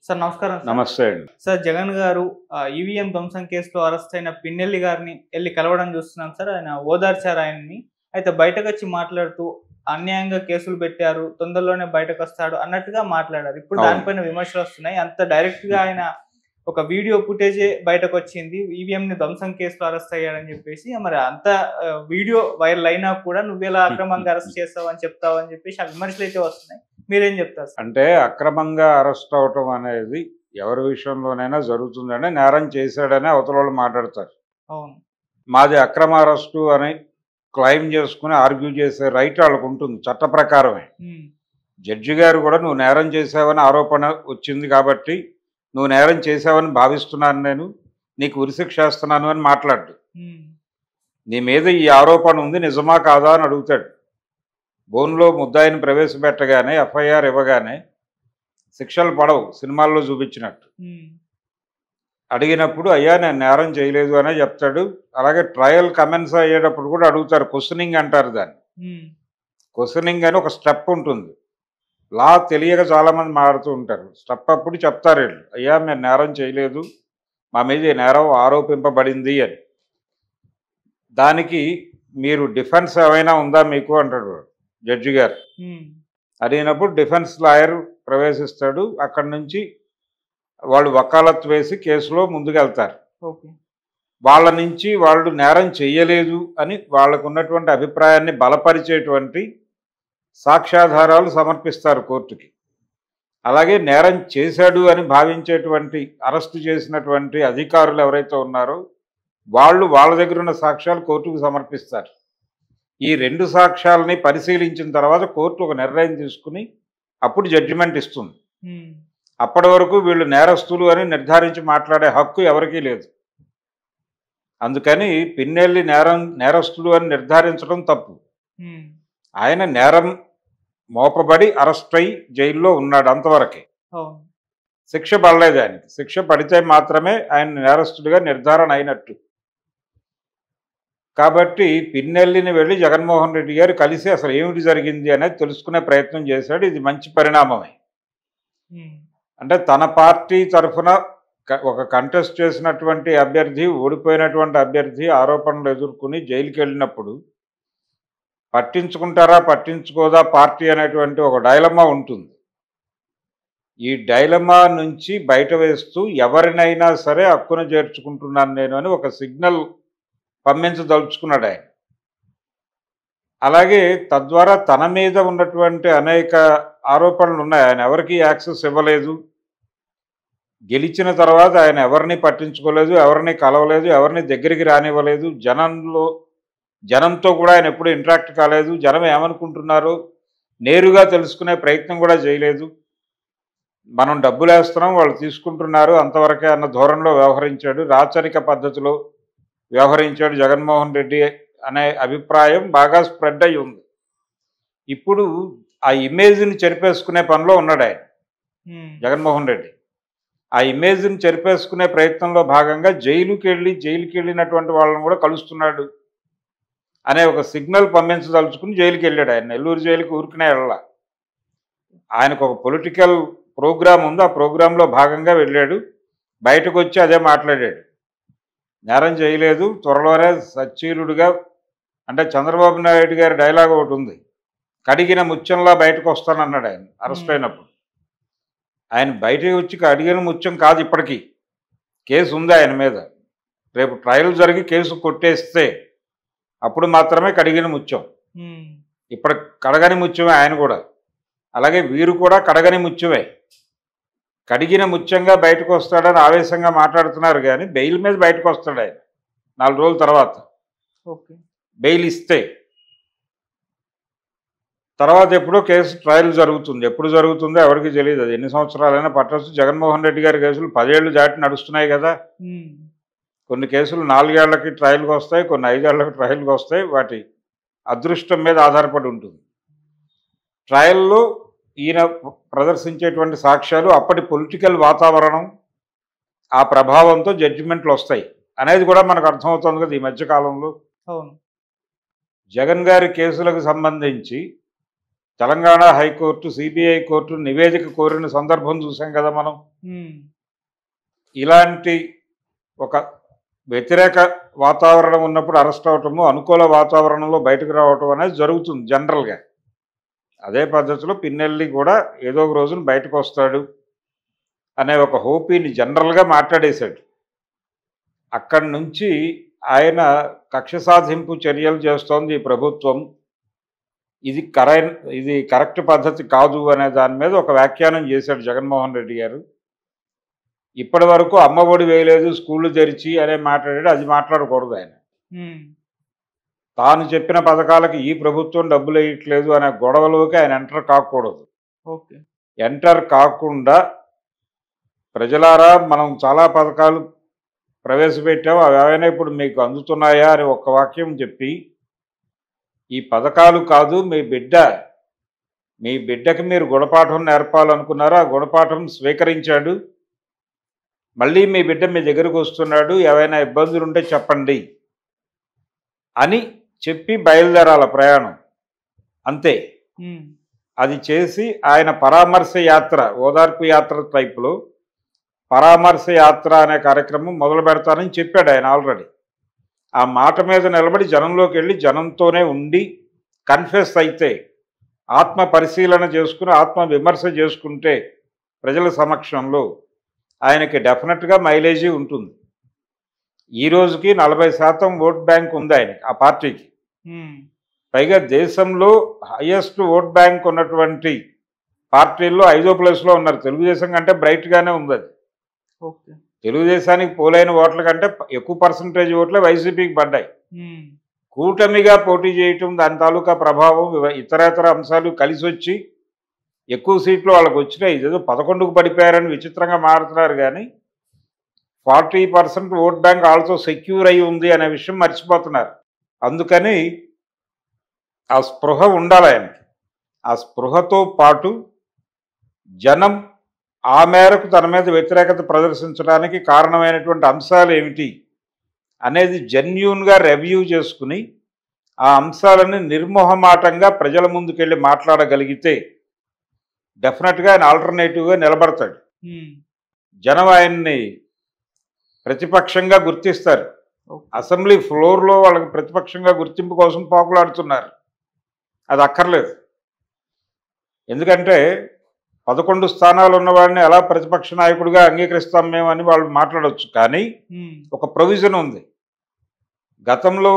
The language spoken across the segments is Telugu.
సార్ నమస్కారం సార్. నమస్తే అండి. సార్ జగన్ గారు ఈవీఎం ధ్వంసం కేసులో అరెస్ట్ అయిన పిన్నెల్లి గారిని ఎళ్లి కలవడం చూస్తున్నాం సార్. ఆయన ఓదార్చారు ఆయన్ని. అయితే బయటకొచ్చి మాట్లాడుతూ అన్యాయంగా కేసులు పెట్టారు, తొందరలోనే బయటకొస్తాడు అన్నట్టుగా మాట్లాడారు. ఇప్పుడు అవును. దానిపైన విమర్శలొస్తున్నాయి. అంత డైరెక్ట్‌గా ఆయన ఒక వీడియో ఫుటేజే బయటకొచ్చింది. ఈవీఎంని ధ్వంసం కేసులో అరెస్ట్ అయ్యాడని చెప్పేసి. మరి అంత వీడియో వైరల్ అయినా కూడా నువ్వెలా అక్రమంగా అరెస్ట్ చేసావని చెప్తావని చెప్పేసి ఆ విమర్శలైతే వస్తున్నాయి. మీరేం చెప్తారు సార్? అంటే అక్రమంగా అరెస్ట్ అవ్వటం అనేది ఎవరి విషయంలోనైనా జరుగుతుందని, నేరం చేశాడని అవతలోళ్ళు మాట్లాడతారు. అవును. మాది అక్రమ అరెస్టు అని క్లెయిమ్ చేసుకుని ఆర్గ్యూ చేసే రైట్ వాళ్ళకు ఉంటుంది చట్ట ప్రకారమే. హ్మ్. జడ్జి గారు కూడా నువ్వు నేరం చేశావని ఆరోపణ వచ్చింది కాబట్టి నువ్వు నేరం చేశావని భావిస్తున్నాను, నేను నీకు ఉరిశిక్ష వేస్తున్నాను అని మాట్లాడు. హ్మ్. నీ మీద ఈ ఆరోపణ ఉంది, నిజమా కాదా అని అడుగుతాడు. బోన్లో ముద్దాయిని ప్రవేశపెట్టగానే ఎఫ్ఐఆర్ ఇవ్వగానే శిక్షలు పడవు సినిమాల్లో చూపించినట్టు. హ్మ్. అడిగినప్పుడు అయ్యా నేను నేరం చేయలేదు అనే చెప్తాడు. అలాగే ట్రయల్ కమెన్స్ అయ్యేటప్పుడు కూడా అడుగుతారు, క్వశ్చనింగ్ అంటారు దాన్ని. హ్మ్. క్వశ్చనింగ్ అని ఒక స్టెప్ ఉంటుంది. లా తెలియక చాలామంది మాడుతూ ఉంటారు. స్టెప్ అప్పుడు చెప్తారు వీళ్ళు, అయ్యా మేము నేరం చేయలేదు, మా మీద ఈ నేరం ఆరోపింపబడింది అని. దానికి మీరు డిఫెన్స్ ఏమైనా ఉందా మీకు అంటాడు వాడు, జడ్జి గారు. హ్మ్. అడిగినప్పుడు డిఫెన్స్ లాయర్ ప్రవేశిస్తాడు. అక్కడి నుంచి వాళ్ళు వకాలత్ వేసి కేసులో ముందుకెళ్తారు. ఓకే. వాళ్ళ నుంచి వాళ్ళు నేరం చెయ్యలేదు అని వాళ్ళకు ఉన్నటువంటి అభిప్రాయాన్ని బలపరిచేటువంటి సాక్ష్యాధారాలు సమర్పిస్తారు కోర్టుకి. అలాగే నేరం చేశాడు అని భావించేటువంటి అరెస్టు చేసినటువంటి అధికారులు ఎవరైతే ఉన్నారో వాళ్ళు వాళ్ళ దగ్గర ఉన్న సాక్ష్యాలు కోర్టుకు సమర్పిస్తారు. ఈ రెండు సాక్ష్యాలని పరిశీలించిన తర్వాత కోర్టు ఒక నిర్ణయం తీసుకుని అప్పుడు జడ్జిమెంట్ ఇస్తుంది. హ్మ్. అప్పటి వరకు వీళ్ళు నేరస్తులు అని నిర్ధారించి మాట్లాడే హక్కు ఎవరికీ లేదు. అందుకని పిన్నెల్లి నేరస్తులు అని నిర్ధారించడం తప్పు. హ్మ్. ఆయన నేరం మోపబడి అరెస్ట్ అయి జైల్లో ఉన్నాడు, అంతవరకే. అవును. శిక్ష పడలేదు ఆయనకి. శిక్ష పడితే మాత్రమే ఆయన నేరస్తుడిగా నిర్ధారణ అయినట్టు. కాబట్టి పిన్నెల్లిని వెళ్ళి జగన్మోహన్ రెడ్డి గారు కలిసి అసలు ఏమిటి జరిగింది అనేది తెలుసుకునే ప్రయత్నం చేశాడు. ఇది మంచి పరిణామమే. హ్మ్. అంటే తన పార్టీ తరఫున ఒక కంటెస్ట్ చేసినటువంటి అభ్యర్థి, ఓడిపోయినటువంటి అభ్యర్థి ఆరోపణలు ఎదుర్కొని జైలుకి వెళ్ళినప్పుడు పట్టించుకుంటారా పట్టించుకోదా పార్టీ అనేటువంటి ఒక డైలమా ఉంటుంది. ఈ డైలమా నుంచి బయట వేస్తూ ఎవరినైనా సరే హక్కున చేర్చుకుంటున్నాను నేను అని ఒక సిగ్నల్ పంపించదలుచుకున్నాడు ఆయన. అలాగే తద్వారా తన మీద ఉన్నటువంటి అనేక ఆరోపణలు ఉన్నాయి. ఆయన ఎవరికి యాక్సెస్ ఇవ్వలేదు, గెలిచిన తర్వాత ఆయన ఎవరిని పట్టించుకోలేదు, ఎవరిని కలవలేదు, ఎవరిని దగ్గరికి రానివ్వలేదు, జనంతో కూడా ఆయన ఎప్పుడు ఇంటరాక్ట్ కాలేదు, జనం ఏమనుకుంటున్నారో నేరుగా తెలుసుకునే ప్రయత్నం కూడా చేయలేదు. మనం డబ్బులు వేస్తున్నాం, వాళ్ళు తీసుకుంటున్నారు అంతవరకే అన్న ధోరణిలో వ్యవహరించాడు. రాచరిక పద్ధతిలో వ్యవహరించాడు జగన్మోహన్ రెడ్డి అనే అభిప్రాయం బాగా స్ప్రెడ్ అయి ఉంది. ఇప్పుడు ఆ ఇమేజ్ని చెరిపేసుకునే పనిలో ఉన్నాడు ఆయన, జగన్మోహన్ రెడ్డి. ఆ ఇమేజ్ని చెరిపేసుకునే ప్రయత్నంలో భాగంగా జైలుకి వెళ్ళినటువంటి వాళ్ళని కూడా కలుస్తున్నాడు అనే ఒక సిగ్నల్ పంపించదలుచుకుని జైలుకి వెళ్ళాడు ఆయన. నెల్లూరు జైలుకి ఊరికనే వెళ్ళాల. ఆయనకు ఒక పొలిటికల్ ప్రోగ్రాం ఉంది, ఆ ప్రోగ్రాంలో భాగంగా వెళ్ళాడు. బయటకు వచ్చి అదే మాట్లాడాడు, నేరం చేయలేదు, త్వరలోనే సచ్చీలుడుగా, అంటే చంద్రబాబు నాయుడు గారి డైలాగ్ ఒకటి ఉంది, కడిగిన ముత్యంలా బయటకు వస్తానన్నాడు ఆయన అరెస్ట్ అయినప్పుడు. ఆయన బయటకు వచ్చి కడిగిన ముత్యం కాదు, ఇప్పటికీ కేసు ఉంది ఆయన మీద. రేపు ట్రయల్ జరిగి కేసు కొట్టేస్తే అప్పుడు మాత్రమే కడిగిన ముత్యం. ఇప్పుడు కడగని ముత్యమే ఆయన కూడా. అలాగే వీరు కూడా కడగని ముత్యమే. కడిగిన ముత్యంగా బయటకు వస్తాడని ఆవేశంగా మాట్లాడుతున్నారు, కానీ బెయిల్ మీద బయటకు వస్తాడు ఆయన 4 రోజుల తర్వాత. ఓకే. బెయిల్ ఇస్తే తర్వాత ఎప్పుడో కేసు ట్రయల్ జరుగుతుంది. ఎప్పుడు జరుగుతుందో ఎవరికి తెలియదు. అది ఎన్ని సంవత్సరాలైనా పట్టవచ్చు. జగన్మోహన్ రెడ్డి గారి కేసులు 10 ఏళ్ళు దాటి నడుస్తున్నాయి కదా. కొన్ని కేసులు 4 ఏళ్లకి ట్రయల్కి వస్తాయి, కొన్ని 5 ఏళ్లకి ట్రయల్కి వస్తాయి. వాటి అదృష్టం మీద ఆధారపడి ఉంటుంది. ట్రయల్లో ఈయన ప్రదర్శించేటువంటి సాక్ష్యాలు, అప్పటి పొలిటికల్ వాతావరణం, ఆ ప్రభావంతో జడ్జిమెంట్లు వస్తాయి అనేది కూడా మనకు అర్థమవుతుంది కదా ఈ మధ్యకాలంలో. అవును. జగన్ గారి కేసులకు సంబంధించి తెలంగాణ హైకోర్టు, సిబిఐ కోర్టు నివేదిక కోరిన సందర్భం చూసాం కదా మనం. ఇలాంటి ఒక వ్యతిరేక వాతావరణం ఉన్నప్పుడు అరెస్ట్ అవటము, అనుకూల వాతావరణంలో బయటకు రావటం అనేది జరుగుతుంది జనరల్గా. అదే పద్ధతిలో పిన్నెల్లి కూడా ఏదో ఒక రోజున బయటకు వస్తాడు అనే ఒక హోపీని జనరల్గా మాట్లాడేశాడు. అక్కడి నుంచి ఆయన కక్ష సాధింపు చర్యలు చేస్తోంది ఈ ప్రభుత్వం, ఇది కరెక్ట్ పద్ధతి కాదు అనే దాని మీద ఒక వ్యాఖ్యానం చేశాడు జగన్మోహన్ రెడ్డి గారు. ఇప్పటి వరకు అమ్మఒడి వేయలేదు, స్కూళ్ళు తెరిచి అనే మాట్లాడాడు. అది మాట్లాడకూడదు ఆయన. తాను చెప్పిన పథకాలకి ఈ ప్రభుత్వం డబ్బులు వేయట్లేదు అనే గొడవలోకి ఆయన ఎంటర్ కాకూడదు. ఎంటర్ కాకుండా ప్రజలారా మనం చాలా పథకాలు ప్రవేశపెట్టాము, అవి ఏమైనా ఇప్పుడు మీకు అందుతున్నాయా అని ఒక్క వాక్యం చెప్పి, ఈ పథకాలు కాదు మీ బిడ్డకి మీరు గుణపాఠం నేర్పాలనుకున్నారో ఆ గుణపాఠం స్వీకరించాడు. మళ్ళీ మీ బిడ్డ మీ దగ్గరకు వస్తున్నాడు, ఏవైనా ఇబ్బందులు ఉంటే చెప్పండి అని చెప్పి బయలుదేరాల ప్రయాణం. అంతే. అది చేసి ఆయన పరామర్శ యాత్ర, ఓదార్పు యాత్ర టైపులో పరామర్శ యాత్ర అనే కార్యక్రమం మొదలు పెడతానని చెప్పాడు ఆయన ఆల్రెడీ. ఆ మాట మీద నిలబడి జనంలోకి వెళ్ళి జనంతోనే ఉండి కన్ఫెస్ అయితే, ఆత్మ పరిశీలన చేసుకుని ఆత్మ విమర్శ చేసుకుంటే ప్రజల సమక్షంలో ఆయనకి డెఫినెట్గా మైలేజీ ఉంటుంది. ఈ రోజుకి 40% ఓట్ బ్యాంక్ ఉంది ఆయనకి, ఆ పార్టీకి. పైగా దేశంలో హైయెస్ట్ ఓట్ బ్యాంక్ ఉన్నటువంటి పార్టీల్లో 5వ ప్లేస్లో ఉన్నారు. తెలుగుదేశం కంటే బ్రైట్గానే ఉంది అది. తెలుగుదేశానికి పోలైన ఓట్ల కంటే ఎక్కువ పర్సంటేజ్ ఓట్లే వైసీపీకి పడ్డాయి. కూటమిగా పోటీ చేయటం, దాని తాలూకా ప్రభావం, ఇతరేతర అంశాలు కలిసి వచ్చి ఎక్కువ సీట్లు వాళ్ళకు వచ్చినాయి. ఇదేదో 11కు పడిపోయారని విచిత్రంగా మారుతున్నారు, కానీ 40% ఓట్ బ్యాంక్ ఆల్సో సెక్యూర్ అయి ఉంది అనే విషయం మర్చిపోతున్నారు. అందుకని ఆ స్పృహ ఉండాలి ఆయనకి. ఆ స్పృహతో పాటు జనం ఆ మేరకు తన మీద వ్యతిరేకత ప్రదర్శించడానికి కారణమైనటువంటి అంశాలు ఏమిటి అనేది జెన్యూన్గా రివ్యూ చేసుకుని ఆ అంశాలని నిర్మోహమాటంగా ప్రజల ముందుకెళ్ళి మాట్లాడగలిగితే డెఫినెట్గా ఆయన ఆల్టర్నేటివ్గా నిలబడతాడు. జనం ఆయన్ని ప్రతిపక్షంగా గుర్తిస్తారు. అసెంబ్లీ ఫ్లోర్లో వాళ్ళకి ప్రతిపక్షంగా గుర్తింపు కోసం పోకులాడుతున్నారు. అది అక్కర్లేదు. ఎందుకంటే 11 స్థానాలు ఉన్నవాడిని ఎలా ప్రతిపక్ష నాయకుడిగా అంగీకరిస్తాం మేము అని వాళ్ళు మాట్లాడవచ్చు. కానీ ఒక ప్రొవిజన్ ఉంది. గతంలో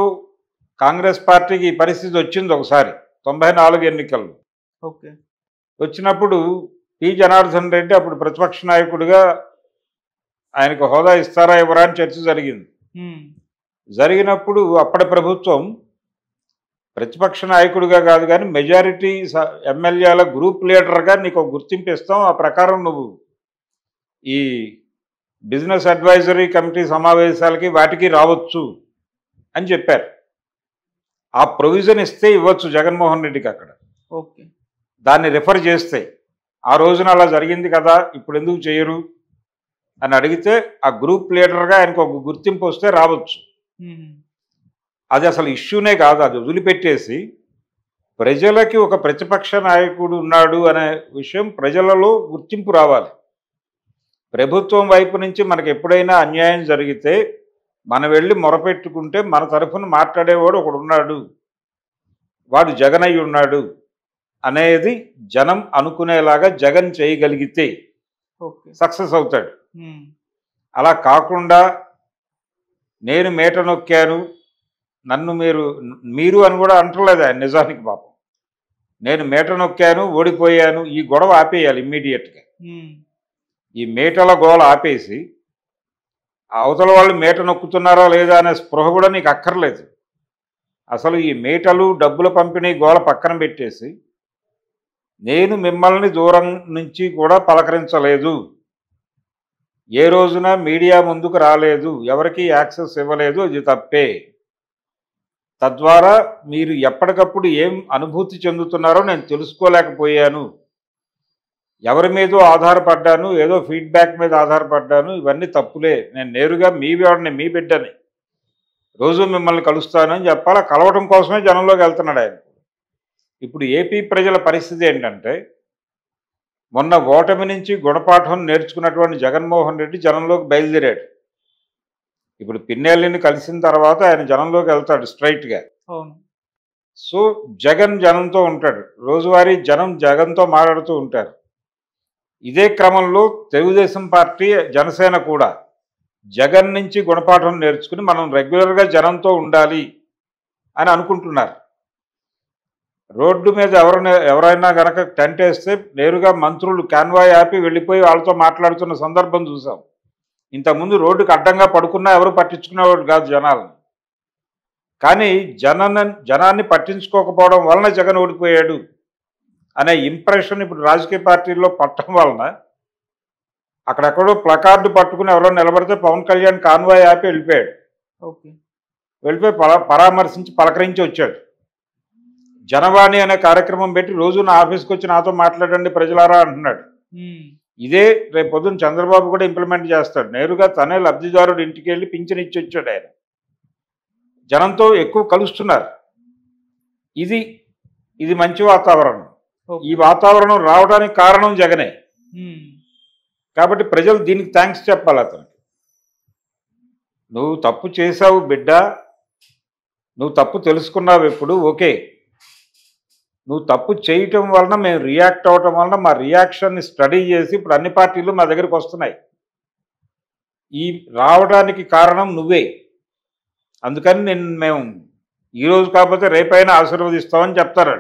కాంగ్రెస్ పార్టీకి ఈ పరిస్థితి వచ్చింది ఒకసారి 94 ఎన్నికల్లో. వచ్చినప్పుడు పి జనార్దన్ రెడ్డి అప్పుడు ప్రతిపక్ష నాయకుడిగా ఆయనకు హోదా ఇస్తారా ఇవ్వరా అని చర్చ జరిగింది. జరిగినప్పుడు అప్పటి ప్రభుత్వం ప్రతిపక్ష నాయకుడిగా కాదు కానీ మెజారిటీ ఎమ్మెల్యేల గ్రూప్ లీడర్గా నీకు ఒక గుర్తింపు ఇస్తాం, ఆ ప్రకారం నువ్వు ఈ బిజినెస్ అడ్వైజరీ కమిటీ సమావేశాలకి వాటికి రావచ్చు అని చెప్పారు. ఆ ప్రొవిజన్ ఇస్తే ఇవ్వచ్చు జగన్మోహన్ రెడ్డికి అక్కడ. దాన్ని రిఫర్ చేస్తే ఆ రోజున అలా జరిగింది కదా ఇప్పుడు ఎందుకు చేయరు అని అడిగితే ఆ గ్రూప్ లీడర్గా ఆయనకు ఒక గుర్తింపు వస్తే రావచ్చు. అది అసలు ఇష్యూనే కాదు. అది వదిలిపెట్టేసి ప్రజలకి ఒక ప్రతిపక్ష నాయకుడు ఉన్నాడు అనే విషయం ప్రజలలో గుర్తింపు రావాలి. ప్రభుత్వం వైపు నుంచి మనకు ఎప్పుడైనా అన్యాయం జరిగితే మనం వెళ్ళి మొరపెట్టుకుంటే మన తరఫున మాట్లాడేవాడు ఒకడు ఉన్నాడు, వాడు జగన్ అయి ఉన్నాడు అనేది జనం అనుకునేలాగా జగన్ చేయగలిగితే సక్సెస్ అవుతాడు. అలా కాకుండా నేను మేట నొక్కాను, నన్ను మీరు అని కూడా అంటలేదు ఆయన. నిజానికి పాపం నేను మేట నొక్కాను, ఓడిపోయాను, ఈ గొడవ ఆపేయాలి ఇమ్మీడియట్గా. ఈ మేటల గోల ఆపేసి అవతల వాళ్ళు మేట నొక్కుతున్నారా లేదా అనే స్పృహ కూడా నీకు అక్కర్లేదు. అసలు ఈ మేటలు డబ్బుల పంపిణీ గోల పక్కన పెట్టేసి నేను మిమ్మల్ని దూరం నుంచి కూడా పలకరించలేదు, ఏ రోజున మీడియా ముందుకు రాలేదు, ఎవరికి యాక్సెస్ ఇవ్వలేదు, అది తప్పే. తద్వారా మీరు ఎప్పటికప్పుడు ఏం అనుభూతి చెందుతున్నారో నేను తెలుసుకోలేకపోయాను, ఎవరి మీదో ఆధారపడ్డాను, ఏదో ఫీడ్బ్యాక్ మీద ఆధారపడ్డాను, ఇవన్నీ తప్పులే. నేను నేరుగా మీ వాడిని, మీ బిడ్డని, రోజు మిమ్మల్ని కలుస్తానని చెప్పాలా. కలవటం కోసమే జనంలోకి వెళ్తున్నాడు ఆయన. ఇప్పుడు ఏపీ ప్రజల పరిస్థితి ఏంటంటే, మొన్న ఓటమి నుంచి గుణపాఠం నేర్చుకున్నటువంటి జగన్మోహన్ రెడ్డి జనంలోకి బయలుదేరాడు. ఇప్పుడు పిన్నెల్లిని కలిసిన తర్వాత ఆయన జనంలోకి వెళ్తాడు స్ట్రైట్‌గా. అవును. సో, జగన్ జనంతో ఉంటాడు. రోజువారీ జనం జగన్‌తో మాట్లాడుతూ ఉంటారు. ఇదే క్రమంలో తెలుగుదేశం పార్టీ, జనసేన కూడా జగన్ నుంచి గుణపాఠం నేర్చుకుని మనం రెగ్యులర్‌గా జనంతో ఉండాలి అని అనుకుంటున్నారు. రోడ్డు మీద ఎవరైనా గనక టెంట్ వేస్తే నేరుగా మంత్రులు కాన్వాయ్ ఆపి వెళ్ళిపోయి వాళ్ళతో మాట్లాడుతున్న సందర్భం చూసాం. ఇంతకుముందు రోడ్డుకి అడ్డంగా పడుకున్నా ఎవరు పట్టించుకునేవాడు కాదు జనాలను. కానీ జనాన్ని పట్టించుకోకపోవడం వలన జగన్ ఓడిపోయాడు అనే ఇంప్రెషన్ ఇప్పుడు రాజకీయ పార్టీల్లో పట్టడం వలన అక్కడెక్కడో ప్లకార్డు పట్టుకుని ఎవరో నిలబడితే పవన్ కళ్యాణ్ కాన్వాయ్ ఆపి వెళ్ళిపోయాడు. ఓకే. వెళ్ళిపోయి పరామర్శించి పలకరించి వచ్చాడు. జనవాణి అనే కార్యక్రమం పెట్టి రోజు నా ఆఫీస్కి వచ్చి నాతో మాట్లాడండి ప్రజలారా అంటున్నాడు. ఇదే రేపు పొద్దున్న చంద్రబాబు కూడా ఇంప్లిమెంట్ చేస్తాడు. నేరుగా తనే లబ్ధిదారుడు ఇంటికి వెళ్ళి పింఛన్ ఇచ్చి వచ్చాడు ఆయన. జనంతో ఎక్కువ కలుస్తున్నారు. ఇది మంచి వాతావరణం. ఈ వాతావరణం రావడానికి కారణం జగనే. కాబట్టి ప్రజలు దీనికి థ్యాంక్స్ చెప్పాలి అతనికి. నువ్వు తప్పు చేశావు బిడ్డ, నువ్వు తప్పు తెలుసుకున్నావు ఇప్పుడు, ఓకే. నువ్వు తప్పు చేయటం వలన మేము రియాక్ట్ అవ్వటం వలన మా రియాక్షన్ని స్టడీ చేసి ఇప్పుడు అన్ని పార్టీలు మా దగ్గరికి వస్తున్నాయి. ఈ రావడానికి కారణం నువ్వే. అందుకని మేము ఈరోజు కాకపోతే రేపైనా ఆశీర్వదిస్తామని చెప్తారు.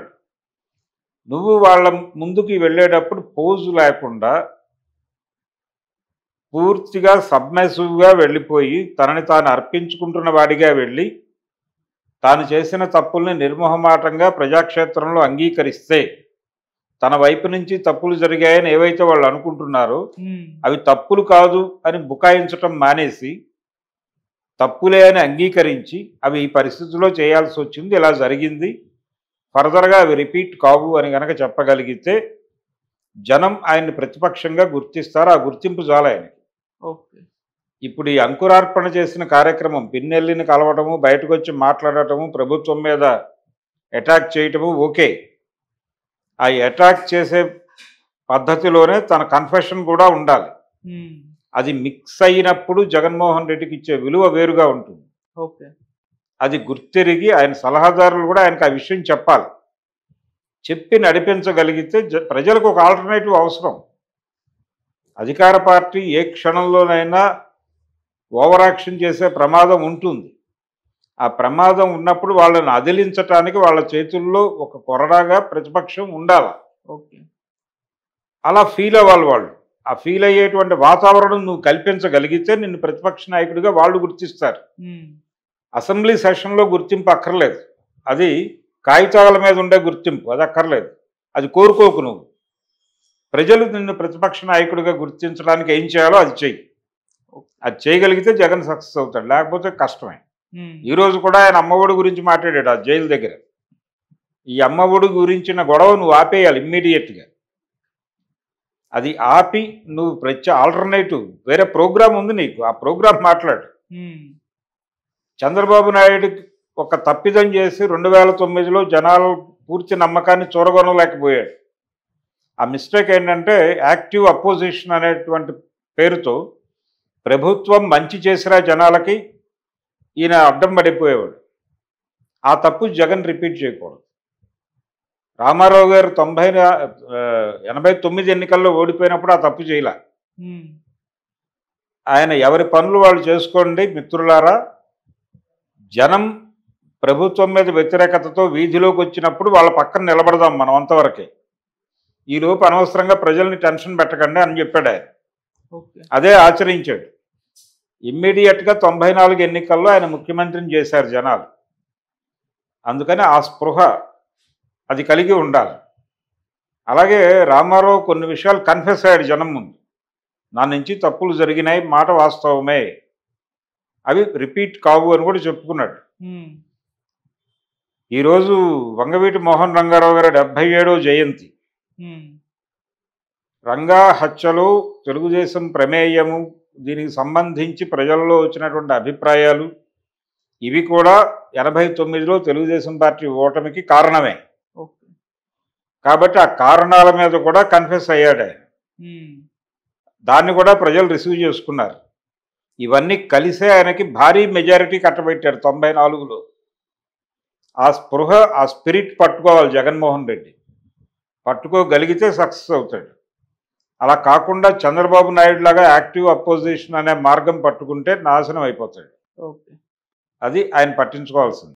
నువ్వు వాళ్ళ ముందుకి వెళ్ళేటప్పుడు పోజు లేకుండా పూర్తిగా సబ్మెసివ్గా వెళ్ళిపోయి తనని తాను అర్పించుకుంటున్న వాడిగా వెళ్ళి తాను చేసిన తప్పుల్ని నిర్మోహమాటంగా ప్రజాక్షేత్రంలో అంగీకరిస్తే తన వైపు నుంచి తప్పులు జరిగాయని ఏవైతే వాళ్ళు అనుకుంటున్నారో అవి తప్పులు కాదు అని బుకాయించటం మానేసి తప్పులే అని అంగీకరించి అవి ఈ పరిస్థితుల్లో చేయాల్సి వచ్చింది, ఇలా జరిగింది, ఫర్దర్గా అవి రిపీట్ కావు అని కనుక చెప్పగలిగితే జనం ఆయన్ని ప్రతిపక్షంగా గుర్తిస్తారు. ఆ గుర్తింపు చాలా ఆయనకి. ఓకే. ఇప్పుడు ఈ అంకురార్పణ చేసిన కార్యక్రమం, పిన్నెల్లిని కలవటము, బయటకు వచ్చి మాట్లాడటము, ప్రభుత్వం మీద అటాక్ చేయటము, ఓకే. ఆ అటాక్ చేసే పద్ధతిలోనే తన కన్ఫెషన్ కూడా ఉండాలి. అది మిక్స్ అయినప్పుడు జగన్మోహన్ రెడ్డికి ఇచ్చే విలువ వేరుగా ఉంటుంది. ఓకే. అది గుర్తెరిగి ఆయన సలహాదారులు కూడా ఆయనకు ఆ విషయం చెప్పాలి. చెప్పి నడిపించగలిగితే ప్రజలకు ఒక ఆల్టర్నేటివ్ అవసరం. అధికార పార్టీ ఏ క్షణంలోనైనా ఓవర్ యాక్షన్ చేసే ప్రమాదం ఉంటుంది. ఆ ప్రమాదం ఉన్నప్పుడు వాళ్ళని అదిలించటానికి వాళ్ళ చేతుల్లో ఒక కొరడాగా ప్రతిపక్షం ఉండాలి. ఓకే. అలా ఫీల్ అవ్వాలి వాళ్ళు. ఆ ఫీల్ అయ్యేటువంటి వాతావరణం నువ్వు కల్పించగలిగితే నిన్ను ప్రతిపక్ష నాయకుడిగా వాళ్ళు గుర్తిస్తారు. అసెంబ్లీ సెషన్లో గుర్తింపు అక్కర్లేదు. అది కాగితాల మీద ఉండే గుర్తింపు, అది అక్కర్లేదు. అది కోరుకోకు నువ్వు. ప్రజలు నిన్ను ప్రతిపక్ష నాయకుడిగా గుర్తించడానికి ఏం చేయాలో అది చెయ్యి. అది చేయగలిగితే జగన్ సక్సెస్ అవుతాడు, లేకపోతే కష్టమే. ఈరోజు కూడా ఆయన అమ్మఒడి గురించి మాట్లాడాడు ఆ జైలు దగ్గర. ఈ అమ్మఒడి గురించిన గొడవ నువ్వు ఆపేయాలి ఇమ్మీడియట్గా. అది ఆపి నువ్వు ఆల్టర్నేటివ్ వేరే ప్రోగ్రాం ఉంది నీకు, ఆ ప్రోగ్రాం మాట్లాడు. చంద్రబాబు నాయుడు ఒక తప్పిదం చేసి 2009లో జనాలు పూర్తి నమ్మకాన్ని చూరగొనలేకపోయాడు. ఆ మిస్టేక్ ఏంటంటే యాక్టివ్ అపోజిషన్ అనేటువంటి పేరుతో ప్రభుత్వం మంచి చేసిరా జనాలకి ఈయన అడ్డం పడిపోయేవాడు. ఆ తప్పు జగన్ రిపీట్ చేయకూడదు. రామారావు గారు 89 ఎన్నికల్లో ఓడిపోయినప్పుడు ఆ తప్పు చేయలే. ఆయన ఎవరి పనులు వాళ్ళు చేసుకోండి మిత్రులారా, జనం ప్రభుత్వం మీద వ్యతిరేకతతో వీధిలోకి వచ్చినప్పుడు వాళ్ళ పక్కన నిలబడదాం మనం అంతవరకే. ఈలోపు అనవసరంగా ప్రజల్ని టెన్షన్ పెట్టకండి అని చెప్పాడు ఆయన. అదే ఆచరించాడు. ఇమ్మీడియట్గా 94 ఎన్నికల్లో ఆయన ముఖ్యమంత్రిని చేశారు జనాలు. అందుకని ఆ స్పృహ అది కలిగి ఉండాలి. అలాగే రామారావు కొన్ని విషయాలు కన్ఫెస్ అయ్యాడు జనం ముందు. నా నుంచి తప్పులు జరిగినాయి, మాట వాస్తవమే, అవి రిపీట్ కావు అని కూడా చెప్పుకున్నాడు. ఈరోజు వంగవీటి మోహన్ రంగారావు గారి 77వ జయంతి. రంగా హత్యలో తెలుగుదేశం ప్రమేయము, దీనికి సంబంధించి ప్రజల్లో వచ్చినటువంటి అభిప్రాయాలు ఇవి కూడా 89లో తెలుగుదేశం పార్టీ ఓటమికి కారణమే. కాబట్టి ఆ కారణాల మీద కూడా కన్ఫెస్ అయ్యాడు ఆయన. దాన్ని కూడా ప్రజలు రిసీవ్ చేసుకున్నారు. ఇవన్నీ కలిసే ఆయనకి భారీ మెజారిటీ కట్టబెట్టారు 94లో. ఆ స్పృహ, ఆ స్పిరిట్ పట్టుకోవాలి జగన్మోహన్ రెడ్డి. పట్టుకోగలిగితే సక్సెస్ అవుతాడు. అలా కాకుండా చంద్రబాబు నాయుడు లాగా యాక్టివ్ అపోజిషన్ అనే మార్గం పట్టుకుంటే నాశనం అయిపోతాడు. ఓకే. అది ఆయన పట్టించుకోవాల్సింది.